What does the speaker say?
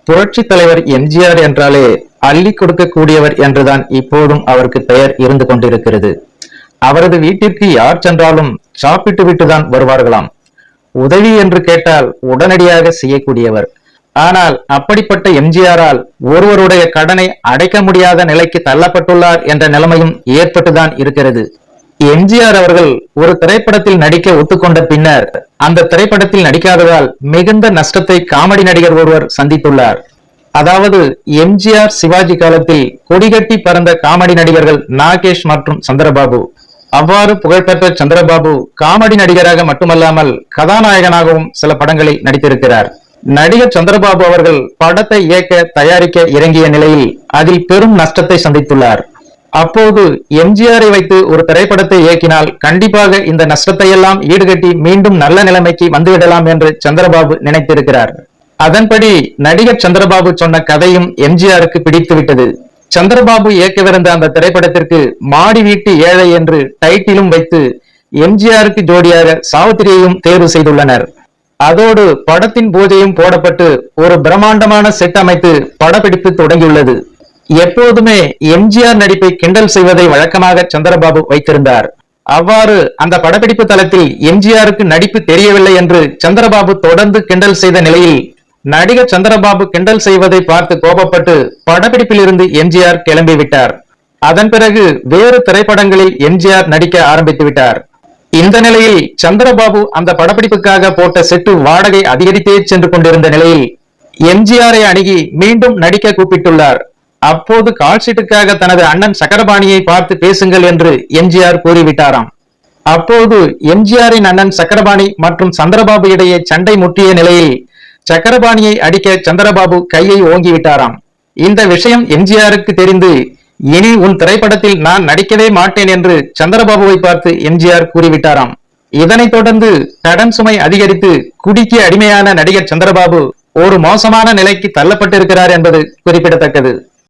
புரட்சி தலைவர் எம்ஜிஆர் என்றாலே அள்ளி கொடுக்கக்கூடியவர் என்றுதான் இப்போதும் அவருக்கு பெயர் இருந்து கொண்டிருக்கிறது. அவரது வீட்டிற்கு யார் சென்றாலும் சாப்பிட்டு விட்டுதான் வருவார்களாம். உதவி என்று கேட்டால் உடனடியாக செய்யக்கூடியவர். ஆனால் அப்படிப்பட்ட எம்ஜிஆரால் ஒருவருடைய கடனை அடைக்க முடியாத நிலைக்கு தள்ளப்பட்டுள்ளார் என்ற நிலைமையும் ஏற்பட்டுதான் இருக்கிறது. எம்ஜிஆர் அவர்கள் ஒரு திரைப்படத்தில் நடிக்க ஒத்துக்கொண்ட பின்னர் அந்த திரைப்படத்தில் நடிக்காததால் மிகுந்த நஷ்டத்தை காமெடி நடிகர் ஒருவர் சந்தித்துள்ளார். அதாவது எம்ஜிஆர் சிவாஜி காலத்தில் கொடிகட்டி பறந்த காமெடி நடிகர்கள் நாகேஷ் மற்றும் சந்திரபாபு. அவ்வாறு புகழ்பெற்ற சந்திரபாபு காமெடி நடிகராக மட்டுமல்லாமல் கதாநாயகனாகவும் சில படங்களில் நடித்திருக்கிறார். நடிகர் சந்திரபாபு அவர்கள் படத்தை இயக்க தயாரிக்க இறங்கிய நிலையில் அதில் பெரும் நஷ்டத்தை சந்தித்துள்ளார். அப்போது எம்ஜிஆரை வைத்து ஒரு திரைப்படத்தை இயக்கினால் கண்டிப்பாக இந்த நஷ்டத்தை எல்லாம் ஈடுகட்டி மீண்டும் நல்ல நிலைமைக்கு வந்துவிடலாம் என்று சந்திரபாபு நினைத்திருக்கிறார். அதன்படி நடிகர் சந்திரபாபு சொன்ன கதையும் எம்ஜிஆருக்கு பிடித்துவிட்டது. சந்திரபாபு இயக்கவிருந்த அந்த திரைப்படத்திற்கு மாடி வீட்டு ஏழை என்று டைட்டிலும் வைத்து எம்ஜிஆருக்கு ஜோடியாக சாவித்திரியையும் தேர்வு செய்துள்ளனர். அதோடு படத்தின் பூஜையும் போடப்பட்டு ஒரு பிரம்மாண்டமான செட் அமைத்து படப்பிடிப்பு தொடங்கியுள்ளது. எப்போதுமே எம்ஜிஆர் நடிப்பை கிண்டல் செய்வதை வழக்கமாக சந்திரபாபு வைத்திருந்தார். அவ்வாறு அந்த படப்பிடிப்பு தளத்தில் எம்ஜிஆருக்கு நடிப்பு தெரியவில்லை என்று சந்திரபாபு தொடர்ந்து கிண்டல் செய்த நிலையில் நடிகர் சந்திரபாபு கிண்டல் செய்வதை பார்த்து கோபப்பட்டு படப்பிடிப்பில் இருந்து எம்ஜிஆர் கிளம்பிவிட்டார். அதன் பிறகு வேறு திரைப்படங்களில் எம்ஜிஆர் நடிக்க ஆரம்பித்து விட்டார். இந்த நிலையில் சந்திரபாபு அந்த படப்பிடிப்புக்காக போட்ட செட்டு வாடகை அதிகரித்தே சென்று கொண்டிருந்த நிலையில் எம்ஜிஆரை அணுகி மீண்டும் நடிக்க கூப்பிட்டுள்ளார். அப்போது கால்ஷீட்டுக்காக தனது அண்ணன் சக்கரபாணியை பார்த்து பேசுங்கள் என்று எம்ஜிஆர் கூறிவிட்டாராம். அப்போது எம்ஜிஆரின் அண்ணன் சக்கரபாணி மற்றும் சந்திரபாபு இடையே சண்டை முற்றிய நிலையில் சக்கரபாணியை அடிக்க சந்திரபாபு கையை ஓங்கிவிட்டாராம். இந்த விஷயம் எம்ஜிஆருக்கு தெரிந்து இனி உன் திரைப்படத்தில் நான் நடிக்கவே மாட்டேன் என்று சந்திரபாபுவை பார்த்து எம்ஜிஆர் கூறிவிட்டாராம். இதனைத் தொடர்ந்து கடன் சுமை அதிகரித்து குடிக்கு அடிமையான நடிகர் சந்திரபாபு ஒரு மோசமான நிலைக்கு தள்ளப்பட்டிருக்கிறார் என்பது குறிப்பிடத்தக்கது.